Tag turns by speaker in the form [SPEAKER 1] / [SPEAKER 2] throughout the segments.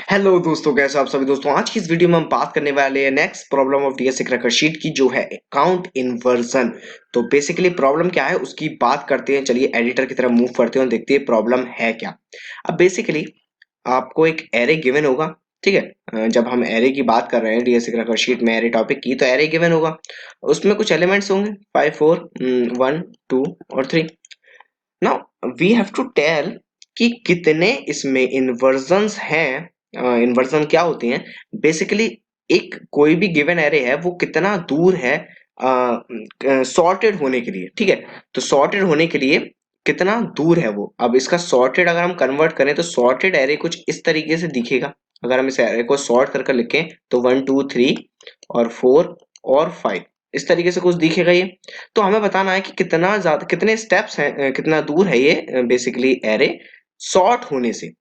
[SPEAKER 1] Hello दोस्तों, कैसे आप सभी दोस्तों। आज की इस वीडियो में हम बात करने वाले हैं next problem of DS cracker sheet की, जो है अकाउंट इन्वर्जन। तो बेसिकली प्रॉब्लम क्या है उसकी बात करते हैं। चलिए एडिटर की तरफ मूव करते हैं और देखते हैं प्रॉब्लम है क्या। अब बेसिकली आपको एक एरे गिवन होगा, ठीक है। जब हम एरे की बात कर रहे हैं डीएस क्रैकर शीट में एरे टॉपिक की, तो एरे गिवन होगा, उसमें कुछ एलिमेंट्स होंगे 5 4 1 2 और 3। Now we have to tell कि कितने इसमें इन्वर्जन्स हैं। इन्वर्जन क्या होती हैं बेसिकली, एक कोई भी गिवन एरे है वो कितना दूर है सॉर्टेड होने के लिए, ठीक है। तो सॉर्टेड होने के लिए कितना दूर है वो। अब इसका सॉर्टेड अगर हम कन्वर्ट करें तो सॉर्टेड एरे कुछ इस तरीके से दिखेगा। अगर हम इस एरे को सॉर्ट करके लिखें तो 1 2 3 और 4 और 5 इस तरीके से कुछ दिखेगा ये। तो हमें बताना है कि कितना ज्यादा, कितने स्टेप्स हैं, कितना दूर है ये बेसिकली एरे सॉर्ट होने से।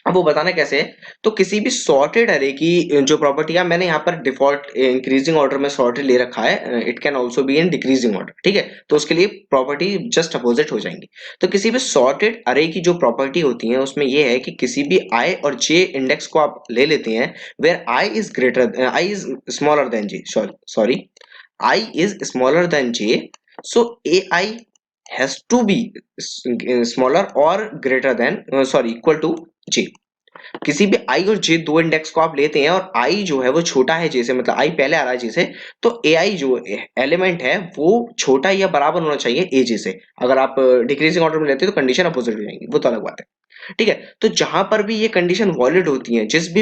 [SPEAKER 1] अब वो बताना कैसे है। तो किसी भी सॉर्टेड एरे की जो प्रॉपर्टी है, मैंने यहाँ पर डिफॉल्ट इंक्रीजिंग ऑर्डर में सॉर्टेड ले रखा है, it can also be in decreasing order, ठीक है। तो उसके लिए प्रॉपर्टी जस्ट अपोजिट हो जाएंगी। तो किसी भी सॉर्टेड अरे की जो प्रॉपर्टी होती है उसमें ये है कि किसी भी आई और जे इंडेक्स को आप ले लेते हैं, where I is smaller than J, sorry I is smaller than j, so ai has to be smaller or greater than equal to j। किसी भी आई और जे दो इंडेक्स को आप लेते हैं और आई जो है वो छोटा है जे से, मतलब आई पहले आ रहा है जे से, तो ए आई जो एलिमेंट है वो छोटा या बराबर होना चाहिए ए जे से। अगर आप डिक्रीजिंग ऑर्डर में लेते हैं तो कंडीशन अपोजिट हो जाएंगी, वो तो अलग बात है, ठीक है। तो जहां पर भी ये कंडीशन वॉलिड होती है, जिस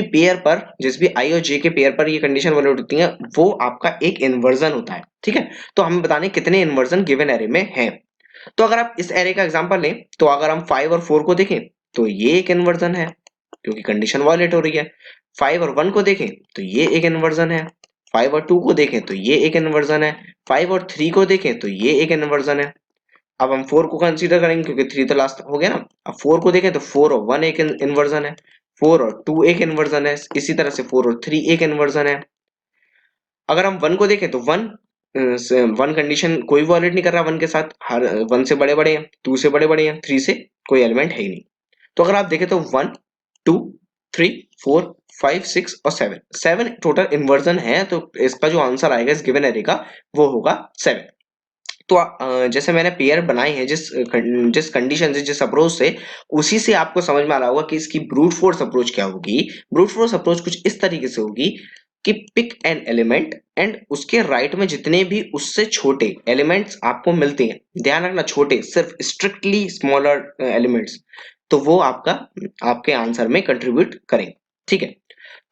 [SPEAKER 1] भी आई और जे के पेयर पर ये कंडीशन वॉलिड होती है, वो आपका एक इन्वर्जन होता है, ठीक है। तो हमें बताने कितने इन्वर्जन गिवन एरे में है। तो अगर आप इस एरे का एग्जांपल लें, तो अगर हम 5 और 4 को देखें तो ये एक इन्वर्जन है क्योंकि कंडीशन वायलेट हो रही है। 5 और 1 को देखें तो ये एक इन्वर्जन है। 5 और 2 को देखें तो ये एक इन्वर्जन है। 5 और 3 को देखें तो ये एक इन्वर्जन है। अब हम 4 को कंसीडर करेंगे क्योंकि 3 तो लास्ट हो गया ना। अब 4 को देखें तो 4 और 1 एक इन्वर्जन है। 4 और 2 एक इन्वर्जन है। इसी तरह से 4 और 3 एक इन्वर्जन है। अगर हम 1 को देखें तो 1 कंडीशन कोई वॉलेट नहीं कर रहा 1 के साथ, हर 1 से बड़े बड़े हैं, 2 से बड़े बड़े हैं, 3 से कोई एलिमेंट है ही नहीं। तो अगर आप देखें तो 1 2 3 4 5 6 और 7 टोटल इन्वर्जन है। तो इसका जो आंसर आएगा इस गिवन एरे का वो होगा 7। तो जैसे मैंने पेयर बनाई है जिस कंडीशन से, जिस अप्रोच से, उसी से आपको समझ में आ रहा होगा कि इसकी ब्रूट फोर्स अप्रोच क्या होगी। ब्रूट फोर्स अप्रोच कुछ इस तरीके से होगी कि पिक एन एलिमेंट एंड उसके राइट में जितने भी उससे छोटे एलिमेंट्स आपको मिलते हैं, ध्यान रखना छोटे, सिर्फ स्ट्रिक्टली स्मॉलर एलिमेंट्स, तो वो आपके आंसर में कंट्रीब्यूट करेंगे, ठीक है।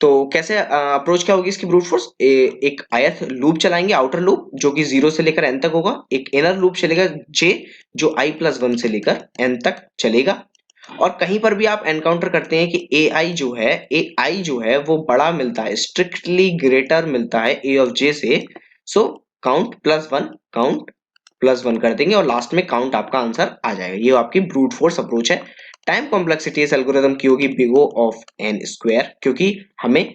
[SPEAKER 1] तो कैसे अप्रोच क्या होगी इसकी ब्रूट फोर्स, एक आयत लूप चलाएंगे, आउटर लूप जो कि 0 से लेकर n तक होगा। एक इनर लूप चलेगा j, जो i+1 से लेकर n तक चलेगा। और कहीं पर भी आप एनकाउंटर करते हैं कि ai जो है वो बड़ा मिलता है, स्ट्रिक्टली ग्रेटर मिलता है a ऑफ j से, सो काउंट प्लस वन कर देंगे और लास्ट में काउंट आपका आंसर आ जाएगा। ये आपकी ब्रूट फोर्स अप्रोच है। टाइम कॉम्प्लेक्सिटी इस एल्गोरिथम की होगी big O of n square, क्योंकि हमें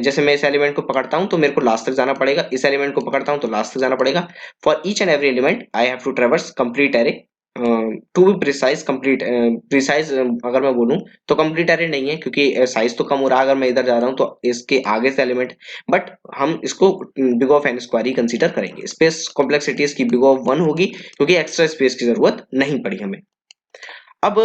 [SPEAKER 1] जैसे मैं इस एलिमेंट को पकड़ता हूं तो मेरे को लास्ट तक जाना पड़ेगा, इस एलिमेंट को पकड़ता हूं तो लास्ट तक जाना पड़ेगा। For each and every element I have to traverse complete array, to be precise complete precise. अगर मैं बोलूं तो कंप्लीट एरे नहीं है क्योंकि साइज तो कम हो रहा है अगर मैं इधर जा रहा हूं तो इसके आगे से एलिमेंट, बट हम इसको बिग ऑफ एन स्क्वायर ही कंसीडर करेंगे। स्पेस कॉम्प्लेक्सिटी इसकी बिग ऑफ 1 होगी क्योंकि एक्स्ट्रा स्पेस की जरूरत नहीं पड़ी हमें। अब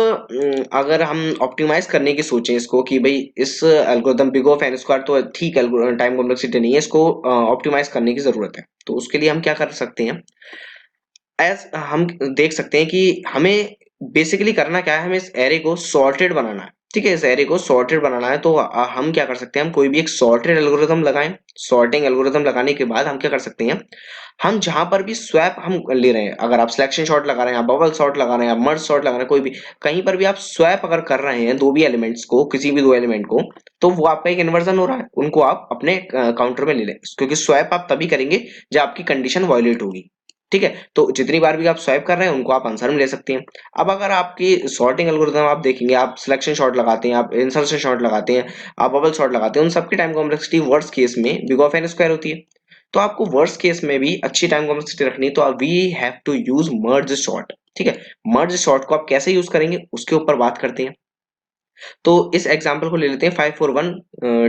[SPEAKER 1] अगर हम ऑप्टिमाइज करने की सोचें इसको कि भाई इस algorithm big of n square तो ठीक टाइम कॉम्प्लेक्सिटी नहीं है, इसको ऑप्टिमाइज करने की जरूरत है। तो उसके लिए हम क्या कर सकते हैं, एज हम देख सकते हैं कि हमें बेसिकली करना क्या है, हमें इस एरे को सॉर्टेड बनाना है, ठीक है। इस एरे को सॉर्टेड बनाना है तो हम क्या कर सकते हैं, हम कोई भी एक सॉर्टेड एल्गोरिथम लगाएं। सॉर्टिंग एल्गोरिथम लगाने के बाद हम क्या कर सकते हैं, हम जहां पर भी स्वैप हम ले रहे हैं, अगर आप सिलेक्शन शॉट लगा रहे हैं, आप बबल शॉट लगा रहे हैं, आप मर्ज शॉट लगा रहे हैं, कोई भी कहीं पर भी आप स्वैप अगर कर रहे हैं दो भी एलिमेंट्स को, किसी भी दो एलिमेंट को, तो वो आपका एक इन्वर्जन हो रहा है, उनको आप अपने काउंटर में ले लें, क्योंकि स्वैप आप तभी करेंगे जब आपकी कंडीशन वायलेट होगी, ठीक है। तो जितनी बार भी आप स्वाइप कर रहे हैं उनको आप आंसर में ले सकते हैं। अब अगर आपकी सॉर्टिंग एल्गोरिथम आप देखेंगे, आप सिलेक्शन शॉट लगाते हैं, आप इंसर्शन शॉट लगाते हैं, आप बबल शॉट लगाते हैं, उन सबकी टाइम कॉम्प्लेक्सिटी वर्स्ट केस में बिग ऑफ एन स्क्वायर होती है। तो आपको वर्स्ट केस में भी अच्छी टाइम कॉम्प्लेक्सिटी रखनी है, तो we have to use merge sort, ठीक है। मर्ज शॉट को आप कैसे यूज करेंगे उसके ऊपर बात करते हैं। तो इस एग्जांपल को ले लेते हैं 5 4 1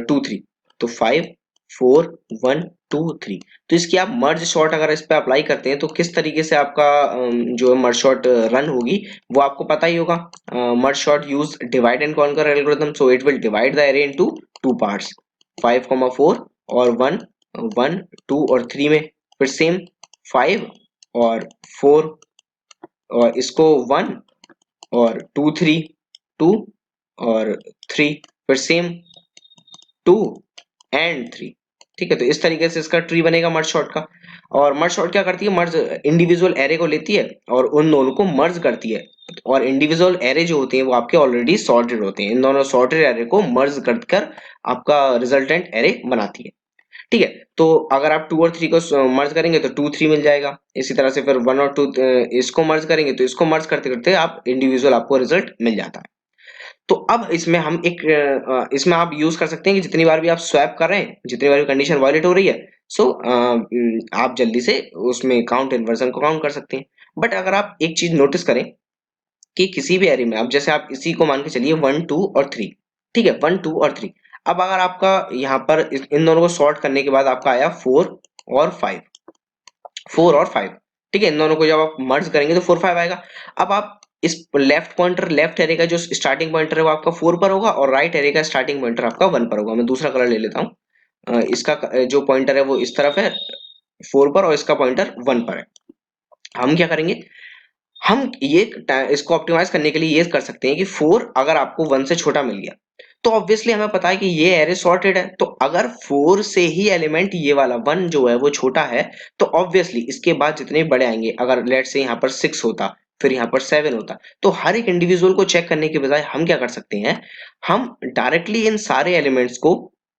[SPEAKER 1] 2 3। तो 5 4 1 2 3। तो इसकी आप मर्ज शॉर्ट अगर इस पे अप्लाई करते हैं तो किस तरीके से आपका जो मर्ज शॉर्ट रन होगी वो आपको पता ही होगा। Merge sort use divide and conquer algorithm, so it will divide the array into two parts, 5,4 और 1 1 2 और 3 में। फिर सेम 5 और 4 और इसको 1 और 2 3 2 और 3, फिर सेम 2 एंड 3। ठीक है, तो इस तरीके से इसका ट्री बनेगा मर्ज शॉर्ट का। और मर्ज शॉर्ट क्या करती है, मर्ज इंडिविजुअल एरे को लेती है और उन दोनों को मर्ज करती है। और इंडिविजुअल एरे जो होते हैं वो आपके ऑलरेडी सॉर्टेड होते हैं, इन दोनों सॉर्टेड एरे को मर्ज कर आपका रिजल्टेंट एरे बनाती है। ठीक है, तो अगर आप 2 और 3 को मर्ज करेंगे तो 2 3 मिल जाएगा। इसी तरह से फिर 1 और 2 इसको मर्ज करेंगे तो इसको मर्ज करते करते आप इंडिविजुअल आपको रिजल्ट मिल जाता है। तो अब इसमें हम एक इसमें आप यूज कर सकते हैं कि जितनी बार भी आप स्वैप कर रहे हैं, जितनी बार भी कंडीशन वायलेट हो रही है, सो आप जल्दी से उसमें काउंट इन्वर्जन को काउंट कर सकते हैं। बट अगर आप एक चीज नोटिस करें कि किसी भी एरे में, अब जैसे आप इसी को मान के चलिए 1 2 और 3, ठीक है, 1 2 और 3। अब अगर आपका यहाँ पर इन दोनों को सॉर्ट करने के बाद आपका आया 4 और 5, 4 और 5, ठीक है, इन दोनों को जब आप मर्ज करेंगे तो 4 5 आएगा। अब आप इस लेफ्ट पॉइंटर, लेफ्ट एरे का जो स्टार्टिंग पॉइंटर है वो आपका 4 पर होगा और राइट एरे का स्टार्टिंग पॉइंटर आपका 1 पर होगा। मैं दूसरा कलर ले लेता हूँ। इसका जो पॉइंटर है वो इस तरफ है 4 पर और इसका पॉइंटर 1 पर है। हम क्या करेंगे, हम ये इसको ऑप्टिमाइज करने के लिए ये कर सकते हैं कि 4 अगर आपको 1 से छोटा मिल गया तो ऑब्वियसली हमें पता है कि ये एरे सॉर्टेड है। तो अगर 4 से ही एलिमेंट ये वाला 1 जो है वो छोटा है तो ऑब्वियसली इसके बाद जितने बड़े आएंगे, अगर लेट से यहाँ पर 6 होता, फिर यहाँ पर 7 होता, तो हर एक इंडिविजुअल को चेक करने के बजाय हम क्या कर सकते हैं, हम डायरेक्टली इन सारे एलिमेंट्स को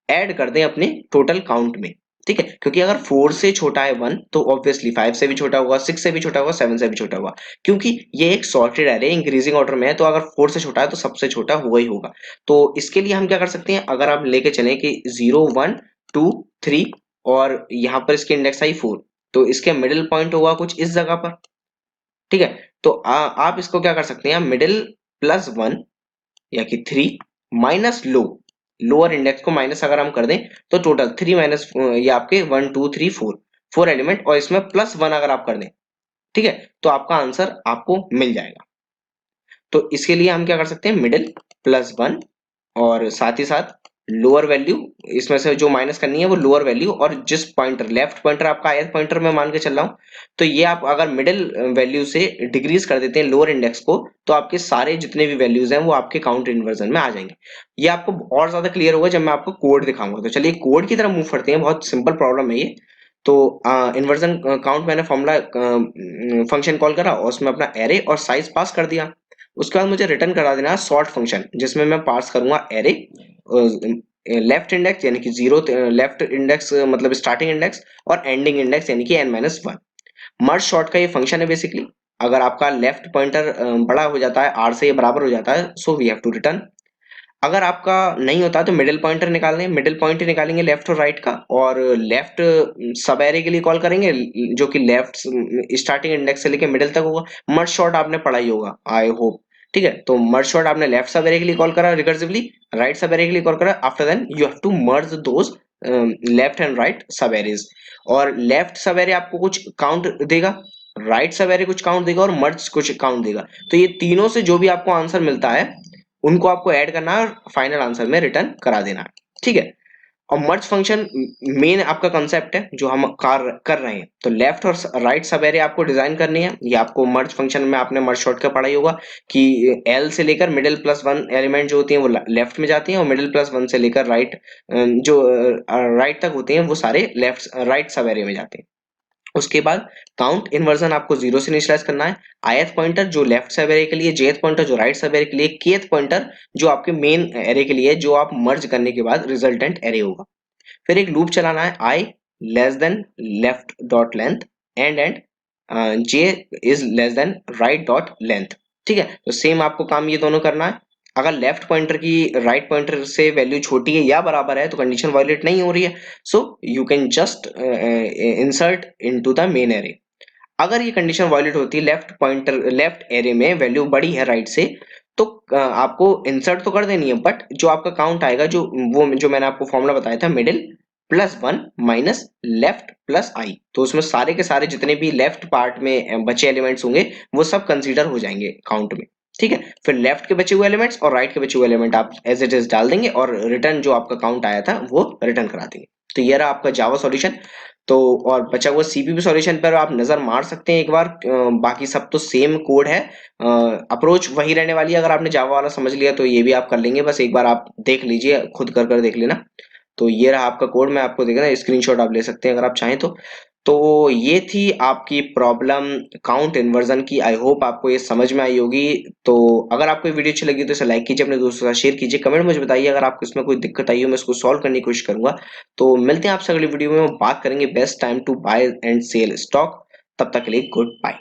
[SPEAKER 1] ऐड कर दें अपने टोटल काउंट में। ठीक है, क्योंकि अगर 4 से छोटा है 1 तो ऑब्वियसली 5 से भी छोटा होगा, 6 से भी छोटा होगा, 7 से भी छोटा होगा, क्योंकि ये एक सॉर्टेड एरे इंक्रीजिंग ऑर्डर में है। तो अगर 4 से छोटा है तो सबसे छोटा हुआ ही होगा। तो इसके लिए हम क्या कर सकते हैं, अगर आप लेके चलें कि 0 1 2 3 और यहाँ पर इसके इंडेक्स आई 4, तो इसके मिडिल पॉइंट होगा कुछ इस जगह पर। ठीक है, तो आप इसको क्या कर सकते हैं, मिडिल प्लस 1 या कि 3 माइनस लोअर इंडेक्स को माइनस अगर हम कर दें तो टोटल 3 माइनस ये आपके 1 2 3 4 4 एलिमेंट और इसमें प्लस 1 अगर आप कर दें, ठीक है, तो आपका आंसर आपको मिल जाएगा। तो इसके लिए हम क्या कर सकते हैं, मिडिल प्लस 1 और साथ ही साथ लोअर वैल्यू, इसमें से जो माइनस करनी है वो लोअर वैल्यू, और जिस पॉइंटर लेफ्ट पॉइंटर आपका आयत पॉइंटर में मान के चल रहा हूं, तो ये आप अगर मिडिल वैल्यू से डिक्रीज कर देते हैं लोअर इंडेक्स को तो आपके सारे जितने भी वैल्यूज हैं वो आपके काउंट इन्वर्जन में आ जाएंगे। ये आपको और ज्यादा क्लियर होगा जब मैं आपको कोड दिखाऊंगा। तो चलिए कोड की तरफ मूव करते हैं, बहुत सिंपल प्रॉब्लम है ये। तो इन्वर्जन काउंट मैंने फॉर्मूला फंक्शन कॉल करा और उसमें अपना एरे और साइज पास कर दिया। उसके बाद मुझे रिटर्न करा देना है सॉर्ट फंक्शन, जिसमें मैं पास करूंगा एरे, लेफ्ट इंडेक्स यानी कि 0, लेफ्ट इंडेक्स मतलब स्टार्टिंग इंडेक्स, और एंडिंग इंडेक्स यानी कि n-1। मर्ज शॉर्ट का ये फंक्शन है बेसिकली। अगर आपका लेफ्ट पॉइंटर बड़ा हो जाता है, r से ये बराबर हो जाता है, so we have to return. अगर आपका नहीं होता तो मिडिल पॉइंटर निकालने, मिडिल पॉइंटर निकालेंगे लेफ्ट और राइट का, और लेफ्ट सब एरे के लिए कॉल करेंगे जो कि लेफ्ट स्टार्टिंग इंडेक्स से लेके मिडिल तक होगा। मर्ज शॉर्ट आपने पढ़ा ही होगा आई होप। ठीक है, तो मर्ज शॉर्ट आपने लेफ्ट सब एरे के लिए कॉल करा रिकर्सिवली, राइट सब एरे के लिए कॉल करा, after then you have to merge those left and right sub arrays. और लेफ्ट सब एरे आपको कुछ काउंट देगा, राइट सब एरे कुछ काउंट देगा और मर्ज कुछ काउंट देगा। तो ये तीनों से जो भी आपको आंसर मिलता है उनको आपको ऐड करना है और फाइनल आंसर में रिटर्न करा देना है। ठीक है, और मर्ज फंक्शन मेन आपका कंसेप्ट है जो हम कर रहे हैं। तो लेफ्ट और राइट सब एरे आपको डिजाइन करनी है। ये आपको मर्ज फंक्शन में आपने मर्ज शॉर्ट का पढ़ा ही होगा कि एल से लेकर मिडिल प्लस 1 एलिमेंट जो होती हैं वो लेफ्ट में जाती हैं, और मिडिल प्लस 1 से लेकर राइट जो राइट तक होते हैं वो सारे लेफ्ट राइट सब एरे में जाते हैं। उसके बाद काउंट इन्वर्जन आपको 0 से इनिशियलाइज करना है। ith पॉइंटर जो लेफ्ट सब एरे के लिए, jth पॉइंटर जो राइट सब एरे के लिए, kth पॉइंटर जो आपके मेन एरे के लिए जो आप मर्ज करने के बाद रिजल्टेंट एरे होगा। फिर एक लूप चलाना है, i less than left dot length and j is less than right dot length. ठीक है, तो सेम आपको काम ये दोनों करना है। अगर लेफ्ट पॉइंटर की राइट पॉइंटर से वैल्यू छोटी है या बराबर है तो कंडीशन वायलेट नहीं हो रही है, so you can just insert into the main array. अगर ये कंडीशन वायलेट होती है, लेफ्ट पॉइंटर लेफ्ट एरे में वैल्यू बड़ी है राइट से, तो आपको इंसर्ट तो कर देनी है, बट जो आपका काउंट आएगा, जो मैंने आपको फॉर्मूला बताया था, middle plus one minus left plus i, तो उसमें सारे के सारे जितने भी लेफ्ट पार्ट में बचे एलिमेंट्स होंगे वो सब कंसीडर हो जाएंगे काउंट में। ठीक है, फिर लेफ्ट के बचे हुए एलिमेंट्स और राइट के बचे हुए एलिमेंट आप एज इट इज डाल देंगे और रिटर्न जो आपका काउंट आया था वो रिटर्न करा देंगे। तो ये रहा आपका जावा सॉल्यूशन। तो और बचा हुआ सीपीपी सॉल्यूशन पर आप नजर मार सकते हैं एक बार, बाकी सब तो सेम कोड है, अप्रोच वही रहने वाली है। अगर आपने जावा वाला समझ लिया तो ये भी आप कर लेंगे, बस एक बार आप देख लीजिए, खुद कर कर देख लेना। तो ये रहा आपका कोड, मैं आपको देखना स्क्रीनशॉट आप ले सकते हैं अगर आप चाहें तो ये थी आपकी प्रॉब्लम काउंट इन्वर्जन की। आई होप आपको ये समझ में आई होगी। तो अगर आपको ये वीडियो अच्छी लगी तो इसे लाइक कीजिए, अपने दोस्तों के साथ शेयर कीजिए, कमेंट मुझे बताइए अगर आपको इसमें कोई दिक्कत आई हो, मैं इसको सॉल्व करने की कोशिश करूंगा। तो मिलते हैं आपसे अगली वीडियो में, बात करेंगे best time to buy and sell stock. तब तक के लिए गुड बाय।